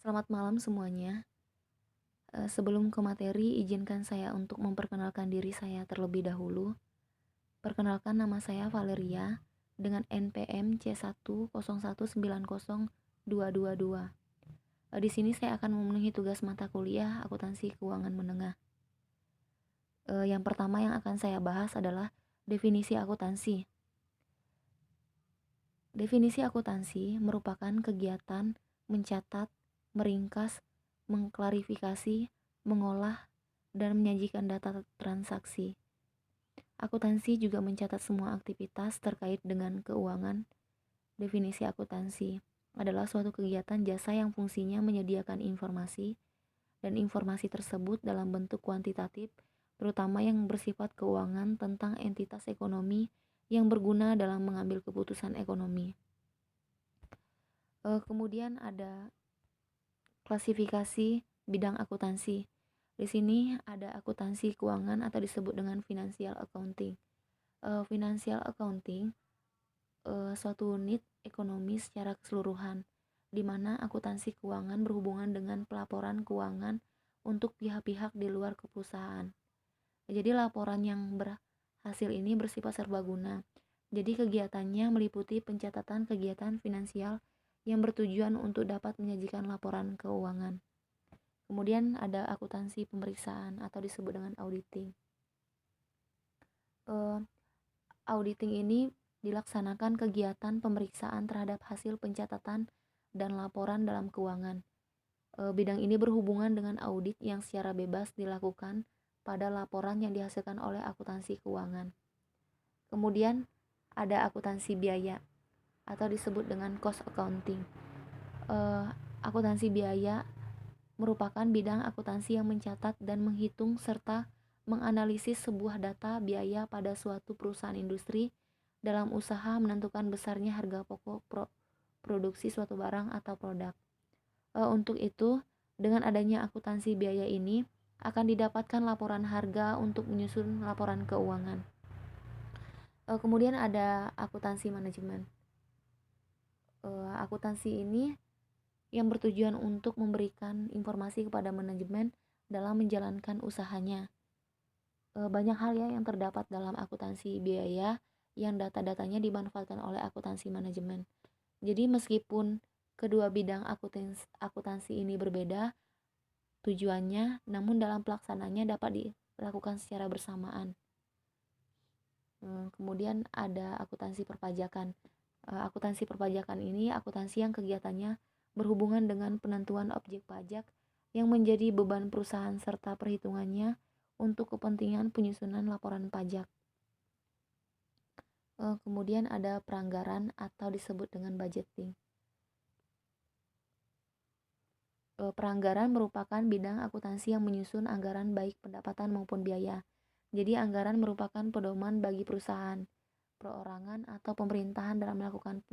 Selamat malam semuanya. Sebelum ke materi, izinkan saya untuk memperkenalkan diri saya terlebih dahulu. Perkenalkan, nama saya Valeria dengan NPM C101900222. Di sini saya akan memenuhi tugas mata kuliah Akuntansi Keuangan Menengah. Yang pertama yang akan saya bahas adalah definisi akuntansi. Definisi akuntansi merupakan kegiatan mencatat, meringkas, mengklarifikasi, mengolah, dan menyajikan data transaksi. Akuntansi juga mencatat semua aktivitas terkait dengan keuangan. Definisi akuntansi adalah suatu kegiatan jasa yang fungsinya menyediakan informasi, dan informasi tersebut dalam bentuk kuantitatif, terutama yang bersifat keuangan tentang entitas ekonomi yang berguna dalam mengambil keputusan ekonomi. Kemudian ada klasifikasi bidang akuntansi. Di sini ada akuntansi keuangan atau disebut dengan financial accounting. Financial accounting suatu unit ekonomi secara keseluruhan, di mana akuntansi keuangan berhubungan dengan pelaporan keuangan untuk pihak-pihak di luar perusahaan. Jadi laporan yang berhasil ini bersifat serbaguna. Jadi kegiatannya meliputi pencatatan kegiatan finansial yang bertujuan untuk dapat menyajikan laporan keuangan. Kemudian ada akuntansi pemeriksaan atau disebut dengan auditing. Auditing ini dilaksanakan kegiatan pemeriksaan terhadap hasil pencatatan dan laporan dalam keuangan. Bidang ini berhubungan dengan audit yang secara bebas dilakukan pada laporan yang dihasilkan oleh akuntansi keuangan. Kemudian ada akuntansi biaya atau disebut dengan cost accounting. Akuntansi biaya merupakan bidang akuntansi yang mencatat dan menghitung serta menganalisis sebuah data biaya pada suatu perusahaan industri dalam usaha menentukan besarnya harga pokok produksi suatu barang atau produk. Untuk itu, dengan adanya akuntansi biaya ini akan didapatkan laporan harga untuk menyusun laporan keuangan. Kemudian ada akuntansi manajemen. Akuntansi ini yang bertujuan untuk memberikan informasi kepada manajemen dalam menjalankan usahanya. Banyak hal ya yang terdapat dalam akuntansi biaya yang data-datanya dimanfaatkan oleh akuntansi manajemen. Jadi meskipun kedua bidang akuntansi ini berbeda tujuannya, namun dalam pelaksananya dapat dilakukan secara bersamaan. Kemudian ada akuntansi perpajakan. Akuntansi perpajakan ini akuntansi yang kegiatannya berhubungan dengan penentuan objek pajak yang menjadi beban perusahaan serta perhitungannya untuk kepentingan penyusunan laporan pajak. Kemudian ada peranggaran atau disebut dengan budgeting. Peranggaran merupakan bidang akuntansi yang menyusun anggaran baik pendapatan maupun biaya. Jadi anggaran merupakan pedoman bagi perusahaan, perorangan, atau pemerintahan dalam melakukan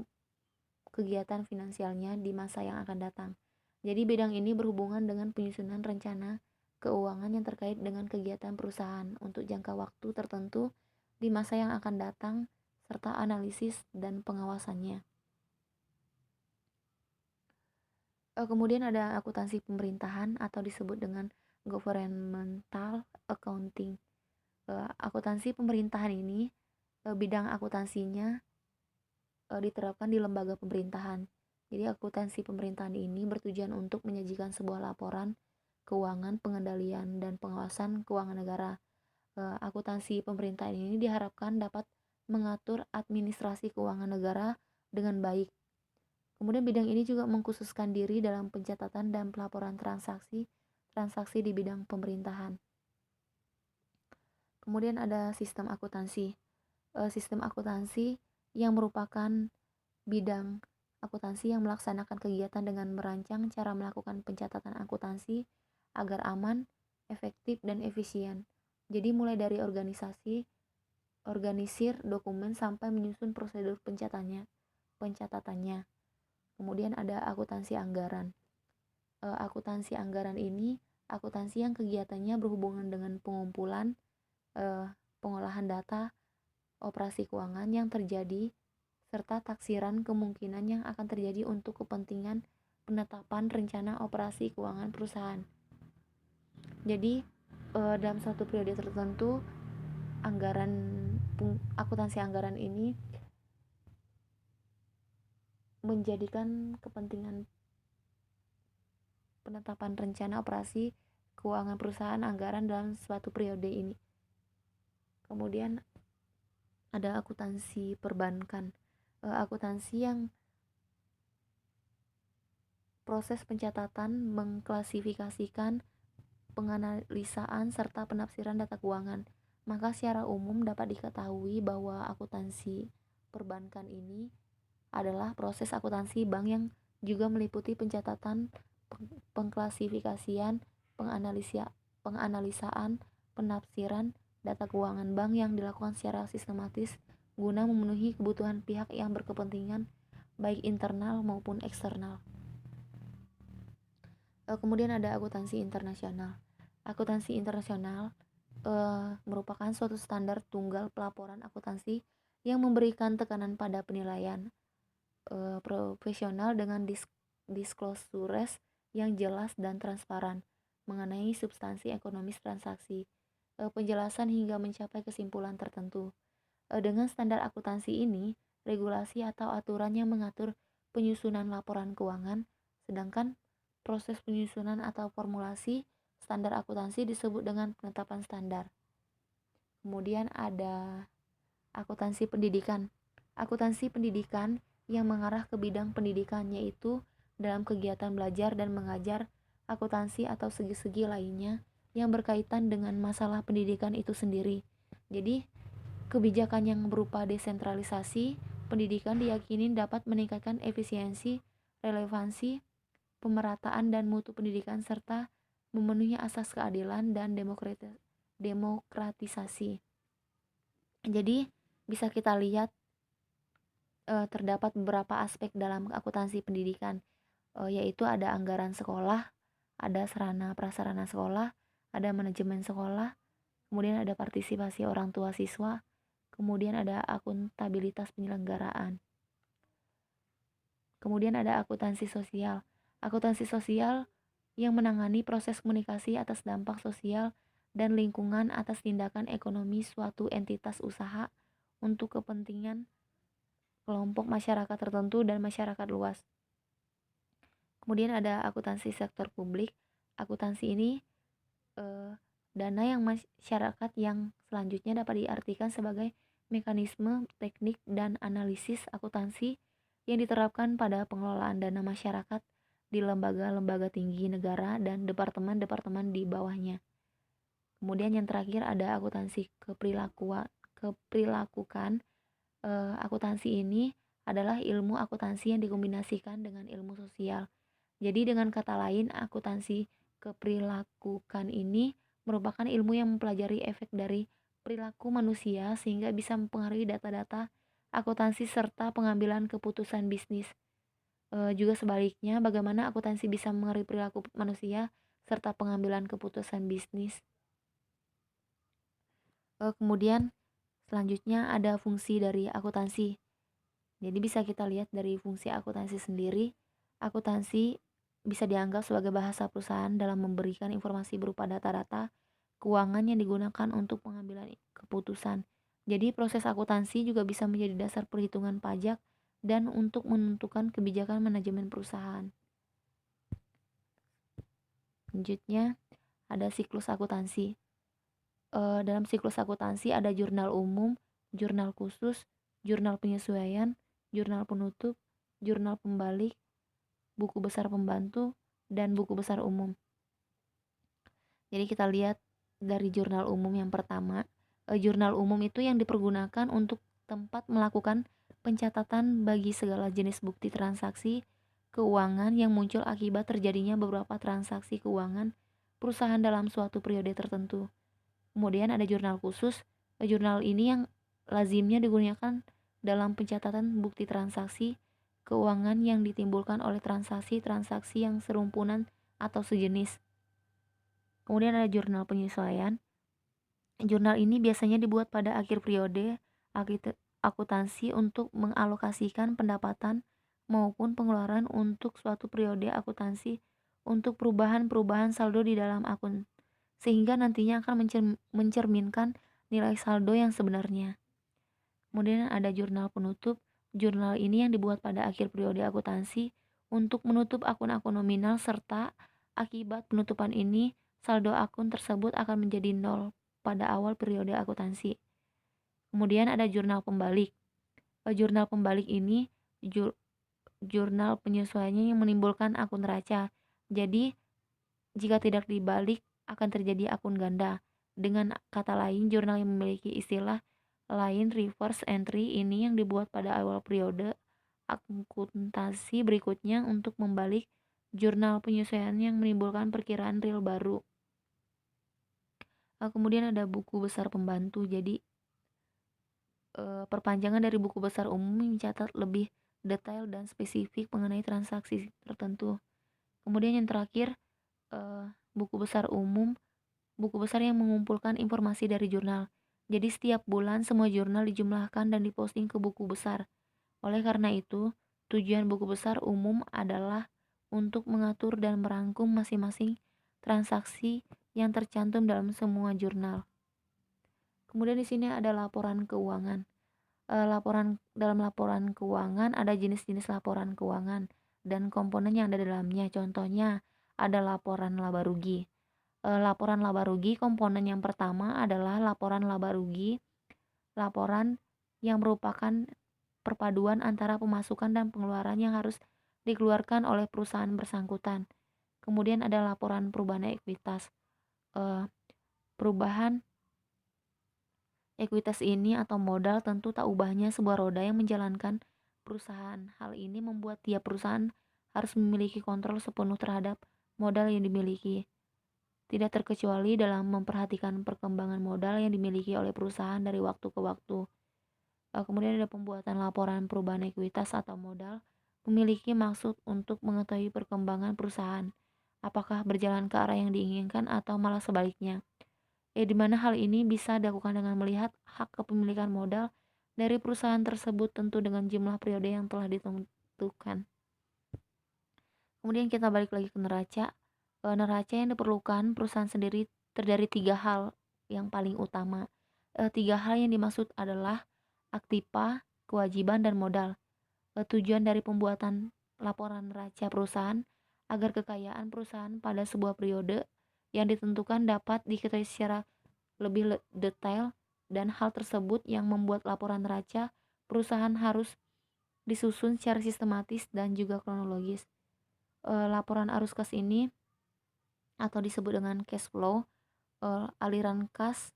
kegiatan finansialnya di masa yang akan datang. Jadi bidang ini berhubungan dengan penyusunan rencana keuangan yang terkait dengan kegiatan perusahaan untuk jangka waktu tertentu di masa yang akan datang serta analisis dan pengawasannya. Kemudian ada akuntansi pemerintahan atau disebut dengan governmental accounting. Akuntansi pemerintahan ini bidang akuntansinya diterapkan di lembaga pemerintahan. Jadi akuntansi pemerintahan ini bertujuan untuk menyajikan sebuah laporan keuangan, pengendalian, dan pengawasan keuangan negara. Akuntansi pemerintahan ini diharapkan dapat mengatur administrasi keuangan negara dengan baik. Kemudian bidang ini juga mengkhususkan diri dalam pencatatan dan pelaporan transaksi di bidang pemerintahan. Kemudian ada sistem akuntansi. Sistem akuntansi yang merupakan bidang akuntansi yang melaksanakan kegiatan dengan merancang cara melakukan pencatatan akuntansi agar aman, efektif, dan efisien. Jadi mulai dari organisir dokumen sampai menyusun prosedur pencatatannya. Kemudian ada akuntansi anggaran. Akuntansi anggaran ini akuntansi yang kegiatannya berhubungan dengan pengumpulan, pengolahan data, operasi keuangan yang terjadi, serta taksiran kemungkinan yang akan terjadi untuk kepentingan penetapan rencana operasi keuangan perusahaan. Jadi dalam suatu periode tertentu akuntansi anggaran ini menjadikan kepentingan penetapan rencana operasi keuangan perusahaan anggaran dalam suatu periode ini. Kemudian ada akuntansi perbankan. Akuntansi yang proses pencatatan, mengklasifikasikan, penganalisaan, serta penafsiran data keuangan. Maka secara umum dapat diketahui bahwa akuntansi perbankan ini adalah proses akuntansi bank yang juga meliputi pencatatan, pengklasifikasian, penganalisaan, penafsiran data keuangan bank yang dilakukan secara sistematis guna memenuhi kebutuhan pihak yang berkepentingan baik internal maupun eksternal. Kemudian ada akuntansi internasional. Akuntansi internasional merupakan suatu standar tunggal pelaporan akuntansi yang memberikan tekanan pada penilaian profesional dengan disclosures yang jelas dan transparan mengenai substansi ekonomis transaksi, penjelasan hingga mencapai kesimpulan tertentu. Dengan standar akuntansi ini, regulasi atau aturan yang mengatur penyusunan laporan keuangan, sedangkan proses penyusunan atau formulasi standar akuntansi disebut dengan penetapan standar. Kemudian ada akuntansi pendidikan. Akuntansi pendidikan yang mengarah ke bidang pendidikan, yaitu dalam kegiatan belajar dan mengajar, akuntansi atau segi-segi lainnya yang berkaitan dengan masalah pendidikan itu sendiri. Jadi, kebijakan yang berupa desentralisasi pendidikan diyakini dapat meningkatkan efisiensi, relevansi, pemerataan dan mutu pendidikan serta memenuhi asas keadilan dan demokratisasi. Jadi bisa kita lihat terdapat beberapa aspek dalam akuntansi pendidikan, yaitu ada anggaran sekolah, ada sarana prasarana sekolah, ada manajemen sekolah, kemudian ada partisipasi orang tua siswa, kemudian ada akuntabilitas penyelenggaraan. Kemudian ada akuntansi sosial. Akuntansi sosial yang menangani proses komunikasi atas dampak sosial dan lingkungan atas tindakan ekonomi suatu entitas usaha untuk kepentingan kelompok masyarakat tertentu dan masyarakat luas. Kemudian ada akuntansi sektor publik. Akuntansi ini dana yang masyarakat yang selanjutnya dapat diartikan sebagai mekanisme, teknik, dan analisis akuntansi yang diterapkan pada pengelolaan dana masyarakat di lembaga-lembaga tinggi negara dan departemen-departemen di bawahnya. Kemudian yang terakhir ada akuntansi keprilakukan. Akuntansi ini adalah ilmu akuntansi yang dikombinasikan dengan ilmu sosial. Jadi dengan kata lain, akuntansi keprilakukan ini merupakan ilmu yang mempelajari efek dari perilaku manusia sehingga bisa mempengaruhi data-data akuntansi serta pengambilan keputusan bisnis. Juga sebaliknya, bagaimana akuntansi bisa mengenai perilaku manusia serta pengambilan keputusan bisnis. Kemudian selanjutnya ada fungsi dari akuntansi. Jadi bisa kita lihat dari fungsi akuntansi sendiri. Akuntansi bisa dianggap sebagai bahasa perusahaan dalam memberikan informasi berupa data-data keuangan yang digunakan untuk pengambilan keputusan. Jadi proses akuntansi juga bisa menjadi dasar perhitungan pajak dan untuk menentukan kebijakan manajemen perusahaan. Selanjutnya ada siklus akuntansi. Dalam siklus akuntansi ada jurnal umum, jurnal khusus, jurnal penyesuaian, jurnal penutup, jurnal pembalik, buku besar pembantu, dan buku besar umum. Jadi kita lihat dari jurnal umum yang pertama. Jurnal umum itu yang dipergunakan untuk tempat melakukan pencatatan bagi segala jenis bukti transaksi keuangan yang muncul akibat terjadinya beberapa transaksi keuangan perusahaan dalam suatu periode tertentu. Kemudian ada jurnal khusus. Jurnal ini yang lazimnya digunakan dalam pencatatan bukti transaksi keuangan yang ditimbulkan oleh transaksi-transaksi yang serumpunan atau sejenis. Kemudian ada jurnal penyesuaian. Jurnal ini biasanya dibuat pada akhir periode akuntansi untuk mengalokasikan pendapatan, maupun pengeluaran untuk suatu periode akuntansi untuk perubahan-perubahan saldo di dalam akun, sehingga nantinya akan mencerminkan nilai saldo yang sebenarnya. Kemudian ada jurnal penutup. Jurnal ini yang dibuat pada akhir periode akuntansi untuk menutup akun-akun nominal, serta akibat penutupan ini saldo akun tersebut akan menjadi nol pada awal periode akuntansi. Kemudian ada jurnal pembalik. Jurnal pembalik ini jurnal penyesuaiannya yang menimbulkan akun neraca. Jadi jika tidak dibalik akan terjadi akun ganda. Dengan kata lain, jurnal yang memiliki istilah lain reverse entry ini yang dibuat pada awal periode akuntansi berikutnya untuk membalik jurnal penyesuaian yang menimbulkan perkiraan real baru. Kemudian ada buku besar pembantu. Jadi perpanjangan dari buku besar umum yang mencatat lebih detail dan spesifik mengenai transaksi tertentu. Kemudian yang terakhir, buku besar umum, buku besar yang mengumpulkan informasi dari jurnal. Jadi setiap bulan semua jurnal dijumlahkan dan diposting ke buku besar. Oleh karena itu, tujuan buku besar umum adalah untuk mengatur dan merangkum masing-masing transaksi yang tercantum dalam semua jurnal. Kemudian di sini ada laporan keuangan. Dalam laporan keuangan ada jenis-jenis laporan keuangan dan komponen yang ada di dalamnya. Contohnya ada laporan laba rugi. Laporan laba rugi komponen yang pertama adalah laporan laba rugi, laporan yang merupakan perpaduan antara pemasukan dan pengeluaran yang harus dikeluarkan oleh perusahaan bersangkutan. Kemudian ada laporan perubahan ekuitas. Perubahan ekuitas ini atau modal tentu tak ubahnya sebuah roda yang menjalankan perusahaan. Hal ini membuat tiap perusahaan harus memiliki kontrol sepenuh terhadap modal yang dimiliki, tidak terkecuali dalam memperhatikan perkembangan modal yang dimiliki oleh perusahaan dari waktu ke waktu. Kemudian ada pembuatan laporan perubahan ekuitas atau modal memiliki maksud untuk mengetahui perkembangan perusahaan, apakah berjalan ke arah yang diinginkan atau malah sebaliknya. Di mana hal ini bisa dilakukan dengan melihat hak kepemilikan modal dari perusahaan tersebut tentu dengan jumlah periode yang telah ditentukan. Kemudian kita balik lagi ke neraca. Neraca yang diperlukan perusahaan sendiri terdiri 3 hal yang paling utama. 3 hal yang dimaksud adalah aktiva, kewajiban, dan modal. Tujuan dari pembuatan laporan neraca perusahaan agar kekayaan perusahaan pada sebuah periode yang ditentukan dapat diketahui secara lebih detail, dan hal tersebut yang membuat laporan neraca perusahaan harus disusun secara sistematis dan juga kronologis. Laporan arus kas ini atau disebut dengan cash flow, aliran kas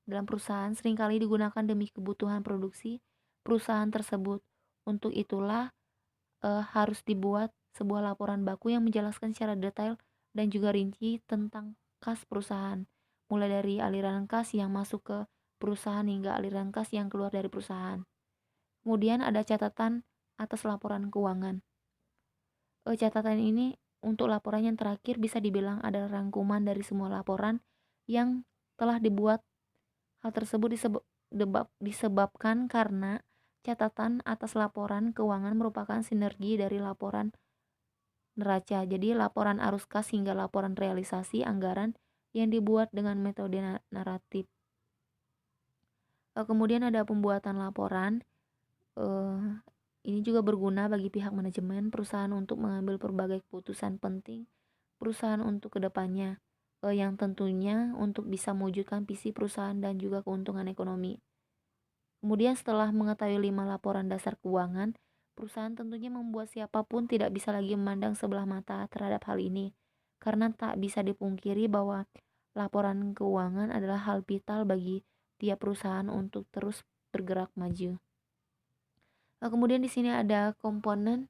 dalam perusahaan seringkali digunakan demi kebutuhan produksi perusahaan tersebut. Untuk itulah harus dibuat sebuah laporan baku yang menjelaskan secara detail dan juga rinci tentang kas perusahaan, mulai dari aliran kas yang masuk ke perusahaan hingga aliran kas yang keluar dari perusahaan. Kemudian ada catatan atas laporan keuangan. Catatan ini untuk laporan yang terakhir bisa dibilang adalah rangkuman dari semua laporan yang telah dibuat. Hal tersebut disebabkan karena catatan atas laporan keuangan merupakan sinergi dari laporan neraca. Jadi laporan arus kas hingga laporan realisasi anggaran yang dibuat dengan metode naratif. Kemudian ada pembuatan laporan. Ini juga berguna bagi pihak manajemen perusahaan untuk mengambil berbagai keputusan penting perusahaan untuk kedepannya, yang tentunya untuk bisa mewujudkan visi perusahaan dan juga keuntungan ekonomi. Kemudian setelah mengetahui 5 laporan dasar keuangan, perusahaan tentunya membuat siapapun tidak bisa lagi memandang sebelah mata terhadap hal ini, karena tak bisa dipungkiri bahwa laporan keuangan adalah hal vital bagi tiap perusahaan untuk terus bergerak maju. Kemudian di sini ada komponen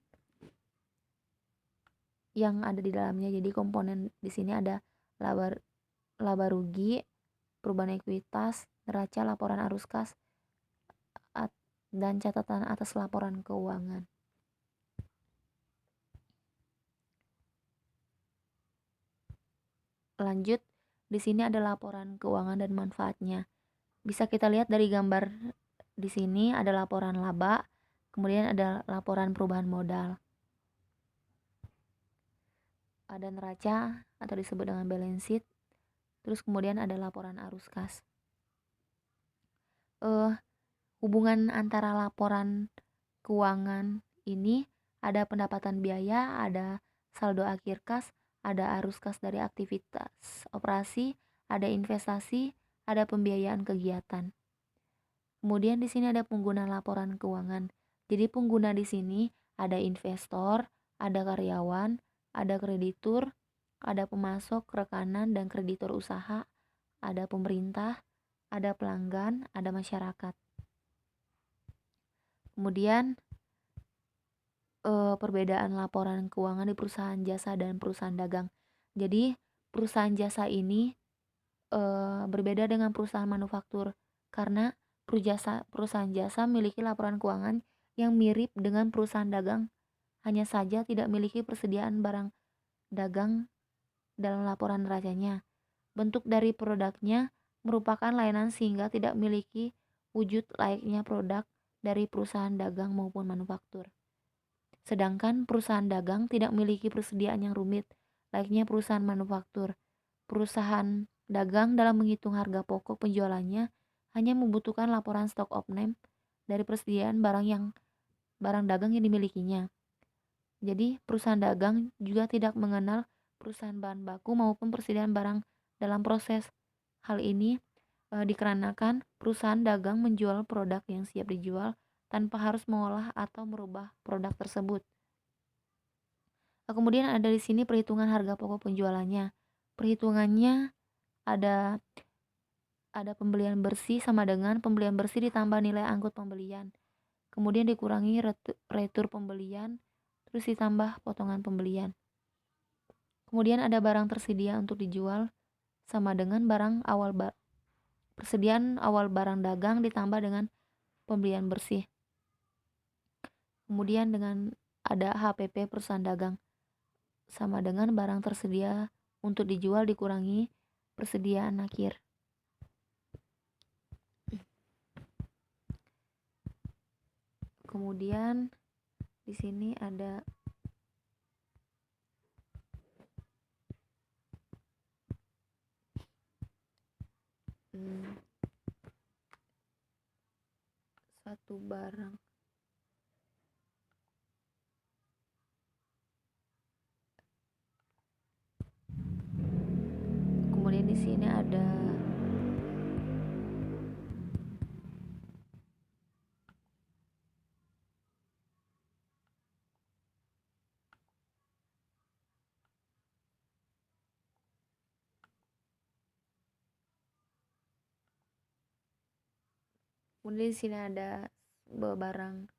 yang ada di dalamnya. Jadi komponen di sini ada laba rugi, perubahan ekuitas, neraca, laporan arus kas, dan catatan atas laporan keuangan. Lanjut, di sini ada laporan keuangan dan manfaatnya. Bisa kita lihat dari gambar di sini ada laporan laba, Kemudian ada laporan perubahan modal. Ada neraca atau disebut dengan balance sheet. Terus kemudian ada laporan arus kas. Hubungan antara laporan keuangan ini ada pendapatan biaya, ada saldo akhir kas, ada arus kas dari aktivitas operasi, ada investasi, ada pembiayaan kegiatan. Kemudian di sini ada pengguna laporan keuangan. Jadi pengguna di sini ada investor, ada karyawan, ada kreditur, ada pemasok, rekanan, dan kreditur usaha, ada pemerintah, ada pelanggan, ada masyarakat. Kemudian perbedaan laporan keuangan di perusahaan jasa dan perusahaan dagang. Jadi perusahaan jasa ini berbeda dengan perusahaan manufaktur karena perusahaan jasa memiliki laporan keuangan yang mirip dengan perusahaan dagang, hanya saja tidak memiliki persediaan barang dagang dalam laporan neracanya. Bentuk dari produknya merupakan layanan sehingga tidak memiliki wujud layaknya produk dari perusahaan dagang maupun manufaktur. Sedangkan perusahaan dagang tidak memiliki persediaan yang rumit, layaknya perusahaan manufaktur. Perusahaan dagang dalam menghitung harga pokok penjualannya hanya membutuhkan laporan stock of name dari persediaan barang dagang yang dimilikinya. Jadi, perusahaan dagang juga tidak mengenal perusahaan bahan baku maupun persediaan barang dalam proses. Hal ini dikarenakan perusahaan dagang menjual produk yang siap dijual tanpa harus mengolah atau merubah produk tersebut. Kemudian ada di sini perhitungan harga pokok penjualannya. Perhitungannya ada pembelian bersih sama dengan pembelian bersih ditambah nilai angkut pembelian. Kemudian dikurangi retur pembelian, terus ditambah potongan pembelian. Kemudian ada barang tersedia untuk dijual sama dengan persediaan awal barang dagang ditambah dengan pembelian bersih. Kemudian dengan ada HPP perusahaan dagang sama dengan barang tersedia untuk dijual dikurangi persediaan akhir. Kemudian di sini ada satu barang. Kemudian di sini ada Kemudian di sini ada barang.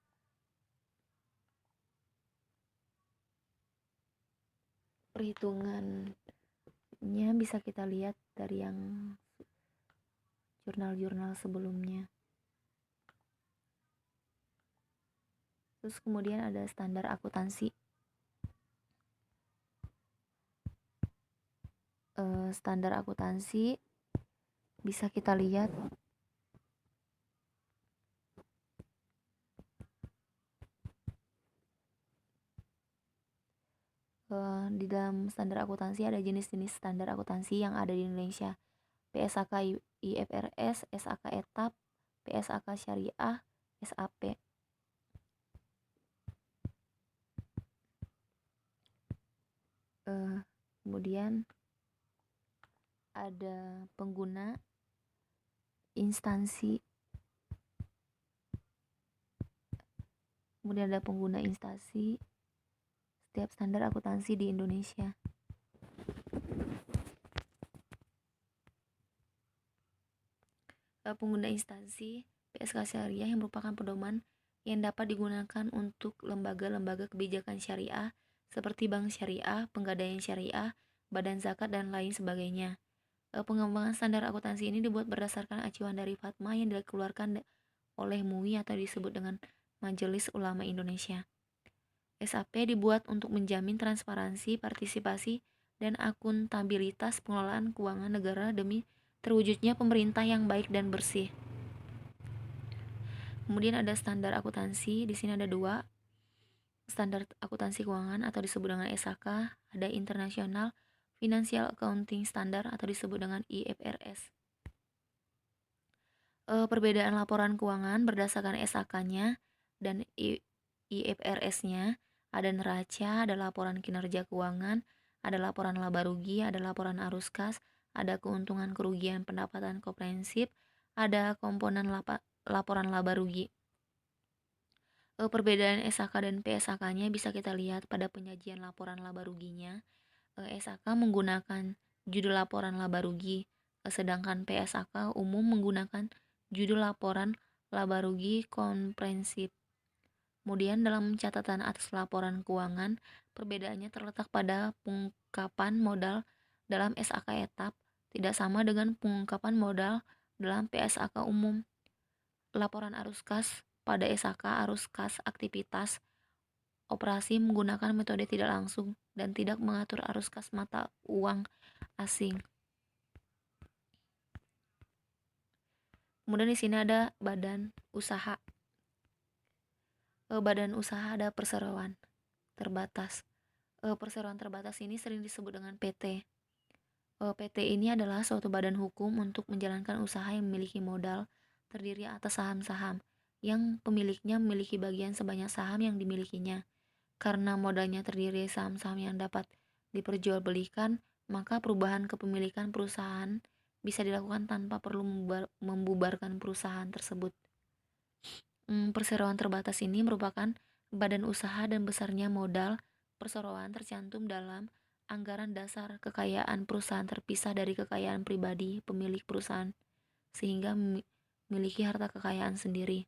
Perhitungannya bisa kita lihat dari yang jurnal-jurnal sebelumnya. Terus kemudian ada standar akuntansi. Standar akuntansi bisa kita lihat di dalam standar akuntansi ada jenis-jenis standar akuntansi yang ada di Indonesia. PSAK IFRS, SAK Etap, PSAK Syariah, SAP. Kemudian ada pengguna, instansi. Kemudian ada pengguna instansi setiap standar akuntansi di Indonesia. Pengguna instansi PSK Syariah yang merupakan pedoman yang dapat digunakan untuk lembaga-lembaga kebijakan syariah seperti bank syariah, penggadaian syariah, badan zakat, dan lain sebagainya. Pengembangan standar akuntansi ini dibuat berdasarkan acuan dari fatwa yang dikeluarkan oleh MUI atau disebut dengan Majelis Ulama Indonesia. SAP dibuat untuk menjamin transparansi, partisipasi, dan akuntabilitas pengelolaan keuangan negara demi terwujudnya pemerintah yang baik dan bersih. Kemudian ada standar akuntansi, di sini ada dua. Standar akuntansi keuangan atau disebut dengan SAK, ada International Financial Accounting Standard atau disebut dengan IFRS. Perbedaan laporan keuangan berdasarkan SAK-nya dan IFRS-nya, ada neraca, ada laporan kinerja keuangan, ada laporan laba rugi, ada laporan arus kas, ada keuntungan kerugian pendapatan komprehensif, ada komponen laporan laba rugi. Perbedaan SAK dan PSAK-nya bisa kita lihat pada penyajian laporan laba ruginya. SAK menggunakan judul laporan laba rugi, sedangkan PSAK umum menggunakan judul laporan laba rugi komprehensif. Kemudian dalam catatan atas laporan keuangan, perbedaannya terletak pada pengungkapan modal dalam SAK etap tidak sama dengan pengungkapan modal dalam PSAK umum. Laporan arus kas pada SAK arus kas aktivitas operasi menggunakan metode tidak langsung dan tidak mengatur arus kas mata uang asing. Kemudian di sini ada badan usaha. Badan usaha ada perseroan terbatas. Perseroan terbatas ini sering disebut dengan PT. PT ini adalah suatu badan hukum untuk menjalankan usaha yang memiliki modal terdiri atas saham-saham yang pemiliknya memiliki bagian sebanyak saham yang dimilikinya. Karena modalnya terdiri saham-saham yang dapat diperjualbelikan, maka perubahan kepemilikan perusahaan bisa dilakukan tanpa perlu membubarkan perusahaan tersebut. Perseroan terbatas ini merupakan badan usaha dan besarnya modal perseroan tercantum dalam anggaran dasar kekayaan perusahaan terpisah dari kekayaan pribadi pemilik perusahaan sehingga memiliki harta kekayaan sendiri.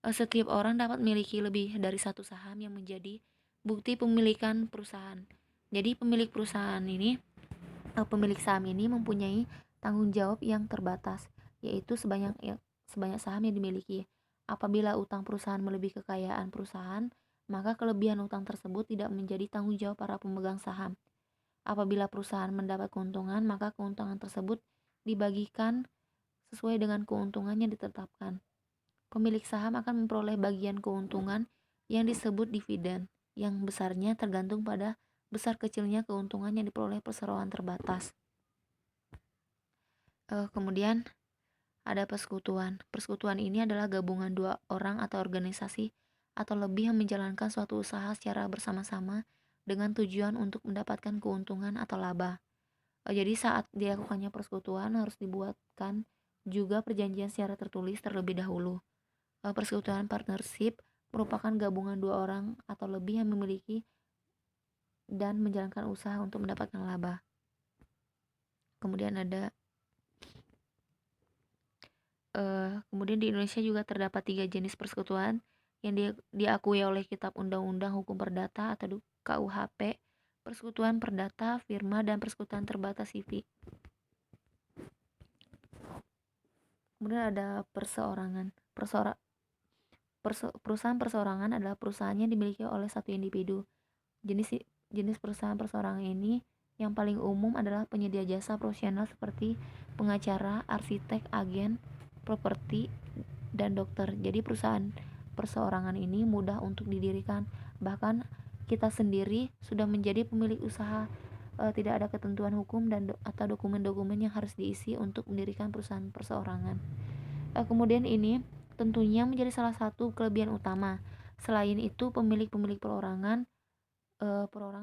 Setiap orang dapat memiliki lebih dari satu saham yang menjadi bukti pemilikan perusahaan. Jadi pemilik perusahaan ini, pemilik saham ini mempunyai tanggung jawab yang terbatas, yaitu sebanyak saham yang dimiliki. Apabila utang perusahaan melebihi kekayaan perusahaan, maka kelebihan utang tersebut tidak menjadi tanggung jawab para pemegang saham. Apabila perusahaan mendapat keuntungan, maka keuntungan tersebut dibagikan sesuai dengan keuntungan yang ditetapkan. Pemilik saham akan memperoleh bagian keuntungan yang disebut dividen, yang besarnya tergantung pada besar kecilnya keuntungan yang diperoleh perseroan terbatas. Kemudian ada persekutuan. Persekutuan ini adalah gabungan dua orang atau organisasi atau lebih yang menjalankan suatu usaha secara bersama-sama dengan tujuan untuk mendapatkan keuntungan atau laba. Jadi saat dilakukannya persekutuan harus dibuatkan juga perjanjian secara tertulis terlebih dahulu. Persekutuan partnership merupakan gabungan dua orang atau lebih yang memiliki dan menjalankan usaha untuk mendapatkan laba. Kemudian ada kemudian di Indonesia juga terdapat 3 jenis persekutuan yang diakui oleh Kitab Undang-Undang Hukum Perdata atau KUHP, persekutuan perdata, firma, dan persekutuan terbatas CV. Kemudian ada perseorangan. Perusahaan perseorangan adalah perusahaan yang dimiliki oleh satu individu. Jenis perusahaan perseorangan ini yang paling umum adalah penyedia jasa profesional seperti pengacara, arsitek, agen, properti, dan dokter. Jadi perusahaan perseorangan ini mudah untuk didirikan. Bahkan kita sendiri sudah menjadi pemilik usaha. Tidak ada ketentuan hukum atau dokumen-dokumen yang harus diisi untuk mendirikan perusahaan perseorangan. Kemudian ini tentunya menjadi salah satu kelebihan utama. Selain itu, pemilik-pemilik perorangan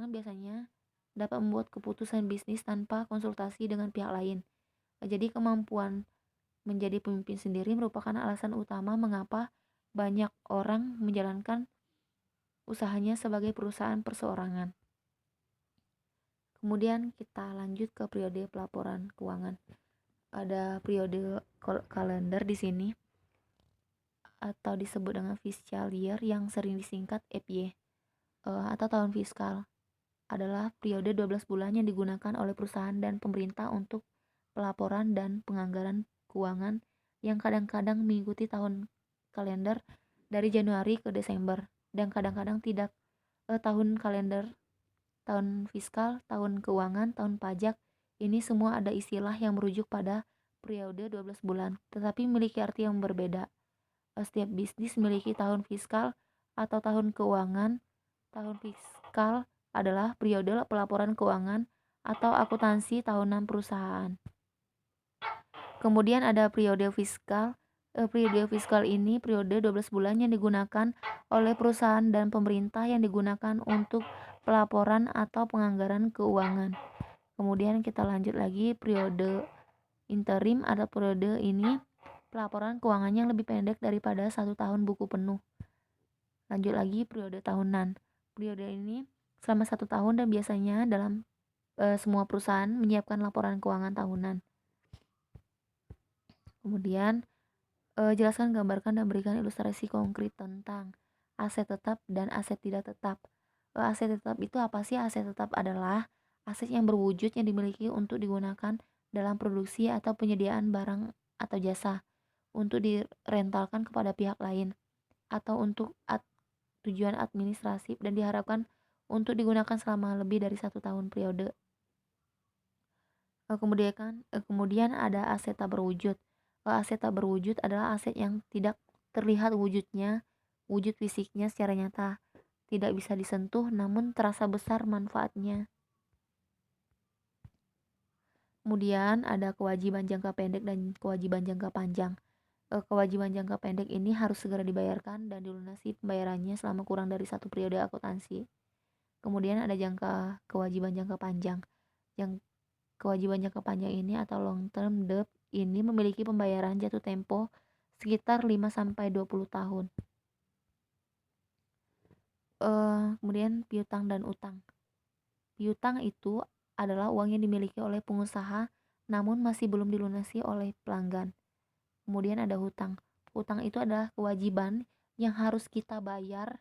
biasanya dapat membuat keputusan bisnis tanpa konsultasi dengan pihak lain. Jadi kemampuan menjadi pemimpin sendiri merupakan alasan utama mengapa banyak orang menjalankan usahanya sebagai perusahaan perseorangan. Kemudian kita lanjut ke periode pelaporan keuangan. Ada periode kalender di sini atau disebut dengan fiscal year yang sering disingkat FY atau tahun fiskal. Adalah periode 12 bulan yang digunakan oleh perusahaan dan pemerintah untuk pelaporan dan penganggaran keuangan yang kadang-kadang mengikuti tahun kalender dari Januari ke Desember dan kadang-kadang tidak. Tahun kalender, tahun fiskal, tahun keuangan, tahun pajak, ini semua ada istilah yang merujuk pada periode 12 bulan, tetapi memiliki arti yang berbeda. Setiap bisnis memiliki tahun fiskal atau tahun keuangan. Tahun fiskal adalah periode pelaporan keuangan atau akuntansi tahunan perusahaan. Kemudian ada periode fiskal. Periode fiskal ini periode 12 bulan yang digunakan oleh perusahaan dan pemerintah yang digunakan untuk pelaporan atau penganggaran keuangan. Kemudian kita lanjut lagi periode interim. Ada periode ini pelaporan keuangannya lebih pendek daripada 1 tahun buku penuh. Lanjut lagi periode tahunan. Periode ini selama 1 tahun dan biasanya dalam semua perusahaan menyiapkan laporan keuangan tahunan. Kemudian jelaskan, gambarkan, dan berikan ilustrasi konkret tentang aset tetap dan aset tidak tetap. Aset tetap itu apa sih? Aset tetap adalah aset yang berwujud yang dimiliki untuk digunakan dalam produksi atau penyediaan barang atau jasa, untuk direntalkan kepada pihak lain, atau untuk tujuan administratif dan diharapkan untuk digunakan selama lebih dari 1 tahun periode. Kemudian ada aset tak berwujud. Aset tak berwujud adalah aset yang tidak terlihat wujud fisiknya secara nyata, tidak bisa disentuh namun terasa besar manfaatnya. Kemudian ada kewajiban jangka pendek dan kewajiban jangka panjang. Kewajiban jangka pendek ini harus segera dibayarkan dan dilunasi pembayarannya selama kurang dari 1 periode akuntansi. Kemudian ada kewajiban jangka panjang. Yang kewajiban jangka panjang ini atau long term debt ini memiliki pembayaran jatuh tempo sekitar 5-20 tahun. Kemudian piutang dan utang. Piutang itu adalah uang yang dimiliki oleh pengusaha namun masih belum dilunasi oleh pelanggan. Kemudian ada hutang. Hutang itu adalah kewajiban yang harus kita bayar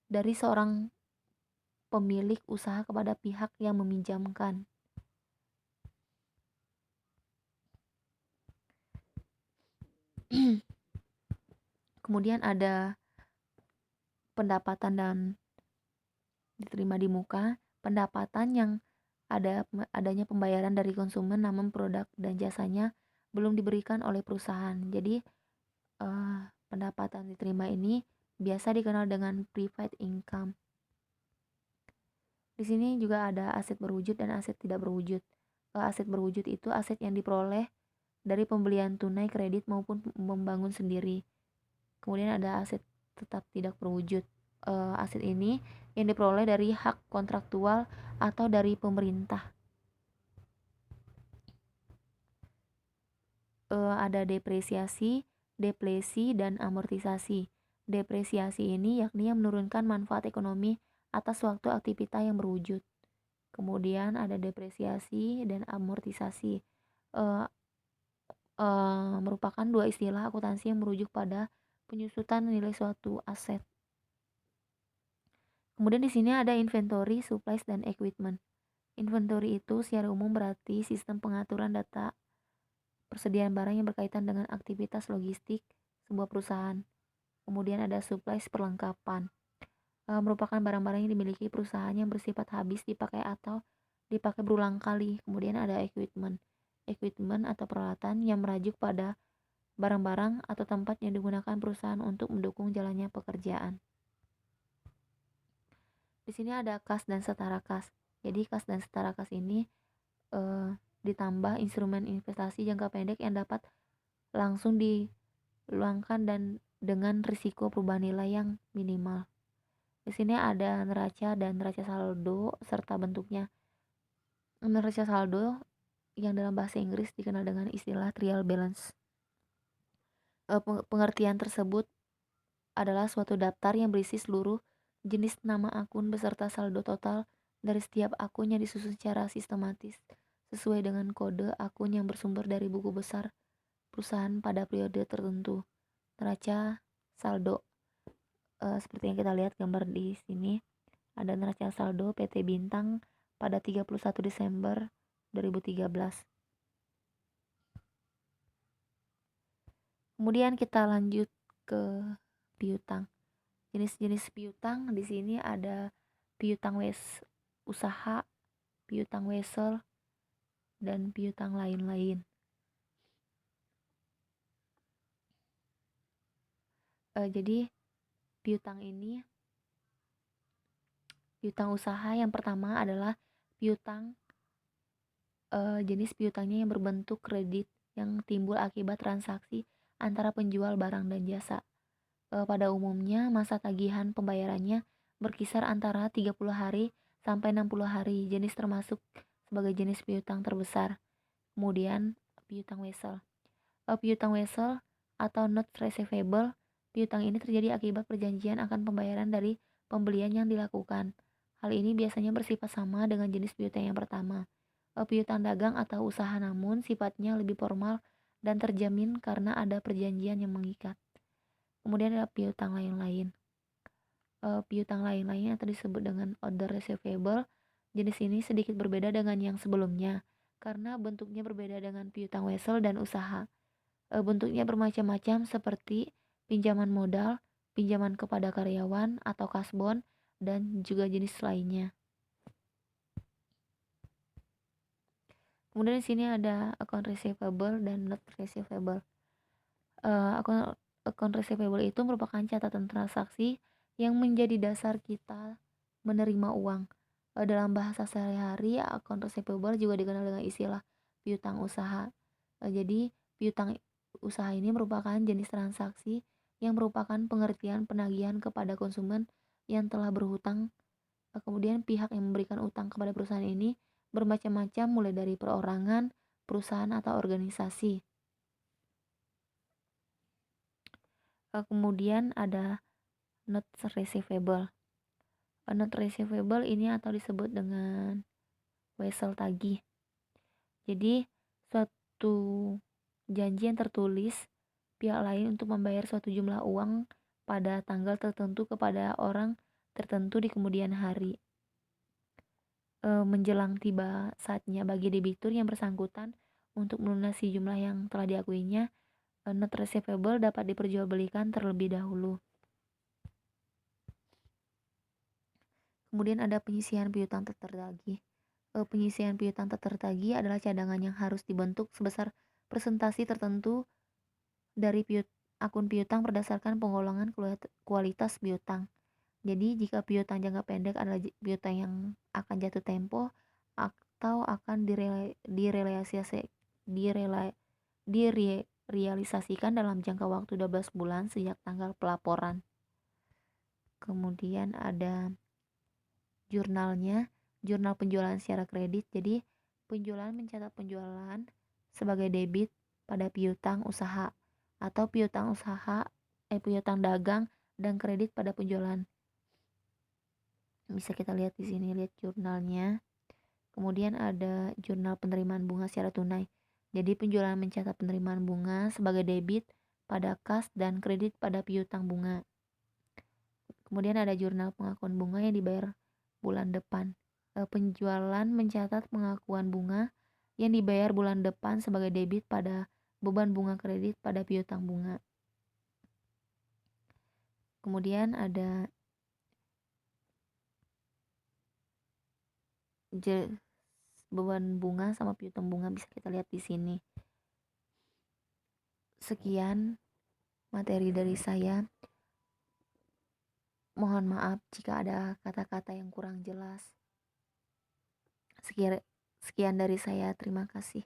dari seorang pemilik usaha kepada pihak yang meminjamkan. Kemudian ada pendapatan dan diterima di muka. Pendapatan yang adanya pembayaran dari konsumen namun produk dan jasanya belum diberikan oleh perusahaan. Jadi pendapatan diterima ini biasa dikenal dengan private income. Di sini juga ada aset berwujud dan aset tidak berwujud. Aset berwujud itu aset yang diperoleh dari pembelian tunai, kredit maupun membangun sendiri. Kemudian ada aset tetap tidak berwujud. Aset ini yang diperoleh dari hak kontraktual atau dari pemerintah. Ada depresiasi, deflasi, dan amortisasi. Depresiasi ini yakni yang menurunkan manfaat ekonomi atas waktu aktivitas yang berwujud. Kemudian ada depresiasi dan amortisasi. Merupakan dua istilah akuntansi yang merujuk pada penyusutan nilai suatu aset. Kemudian di sini ada inventory, supplies, dan equipment. Inventory itu secara umum berarti sistem pengaturan data persediaan barang yang berkaitan dengan aktivitas logistik sebuah perusahaan. Kemudian ada supplies, perlengkapan. Merupakan barang-barang yang dimiliki perusahaan yang bersifat habis dipakai atau dipakai berulang kali. Kemudian ada equipment. Equipment atau peralatan yang merajuk pada barang-barang atau tempat yang digunakan perusahaan untuk mendukung jalannya pekerjaan. Di sini ada kas dan setara kas. Jadi kas dan setara kas ini ditambah instrumen investasi jangka pendek yang dapat langsung diluangkan dan dengan risiko perubahan nilai yang minimal. Di sini ada neraca dan neraca saldo serta bentuknya. Neraca saldo yang dalam bahasa Inggris dikenal dengan istilah trial balance. Pengertian tersebut adalah suatu daftar yang berisi seluruh jenis nama akun beserta saldo total dari setiap akun yang disusun secara sistematis sesuai dengan kode akun yang bersumber dari buku besar perusahaan pada periode tertentu. Neraca saldo seperti yang kita lihat gambar di sini, ada neraca saldo PT Bintang pada 31 Desember 2013. Kemudian kita lanjut ke piutang. Jenis-jenis piutang di sini ada piutang usaha, piutang wesel, dan piutang lain-lain. Jadi piutang usaha yang pertama adalah piutang jenis piutangnya yang berbentuk kredit yang timbul akibat transaksi antara penjual barang dan jasa. Pada umumnya masa tagihan pembayarannya berkisar antara 30 hari sampai 60 hari. Jenis termasuk sebagai jenis piutang terbesar. Kemudian piutang wesel. Piutang wesel atau note receivable, piutang ini terjadi akibat perjanjian akan pembayaran dari pembelian yang dilakukan. Hal ini biasanya bersifat sama dengan jenis piutang yang pertama. Piutang dagang atau usaha namun sifatnya lebih formal dan terjamin karena ada perjanjian yang mengikat. Kemudian ada piutang lain-lain. Piutang lain-lain atau disebut dengan order receivable, jenis ini sedikit berbeda dengan yang sebelumnya karena bentuknya berbeda dengan piutang wesel dan usaha. Bentuknya bermacam-macam seperti pinjaman modal, pinjaman kepada karyawan atau kasbon, dan juga jenis lainnya. Kemudian di sini ada account receivable dan not receivable. Account receivable itu merupakan catatan transaksi yang menjadi dasar kita menerima uang. Dalam bahasa sehari-hari, account receivable juga dikenal dengan istilah piutang usaha. Jadi, piutang usaha ini merupakan jenis transaksi yang merupakan pengertian penagihan kepada konsumen yang telah berhutang. Kemudian pihak yang memberikan utang kepada perusahaan ini bermacam-macam mulai dari perorangan, perusahaan atau organisasi. Kemudian ada not receivable. Not receivable ini atau disebut dengan wesel tagih. Jadi suatu janji yang tertulis pihak lain untuk membayar suatu jumlah uang pada tanggal tertentu kepada orang tertentu di kemudian hari. Menjelang tiba saatnya bagi debitur yang bersangkutan untuk melunasi jumlah yang telah diakuinya, not receivable dapat diperjualbelikan terlebih dahulu. Kemudian ada penyisihan piutang tak tertagih. Penyisihan piutang tak tertagih adalah cadangan yang harus dibentuk sebesar presentasi tertentu dari akun piutang berdasarkan penggolongan kualitas piutang. Jadi jika piutang jangka pendek adalah piutang yang akan jatuh tempo atau akan direalisasikan dalam jangka waktu 12 bulan sejak tanggal pelaporan. Kemudian ada jurnalnya, jurnal penjualan secara kredit. Jadi penjualan mencatat penjualan sebagai debit pada piutang usaha atau piutang dagang dan kredit pada penjualan. Bisa kita lihat di sini, lihat jurnalnya. Kemudian ada jurnal penerimaan bunga secara tunai. Jadi penjualan mencatat penerimaan bunga sebagai debit pada kas dan kredit pada piutang bunga. Kemudian ada jurnal pengakuan bunga yang dibayar bulan depan. Penjualan mencatat pengakuan bunga yang dibayar bulan depan sebagai debit pada beban bunga kredit pada piutang bunga. Kemudian ada beban bunga sama piutang bunga bisa kita lihat di sini. Sekian materi dari saya. Mohon maaf jika ada kata-kata yang kurang jelas. Sekian dari saya, terima kasih.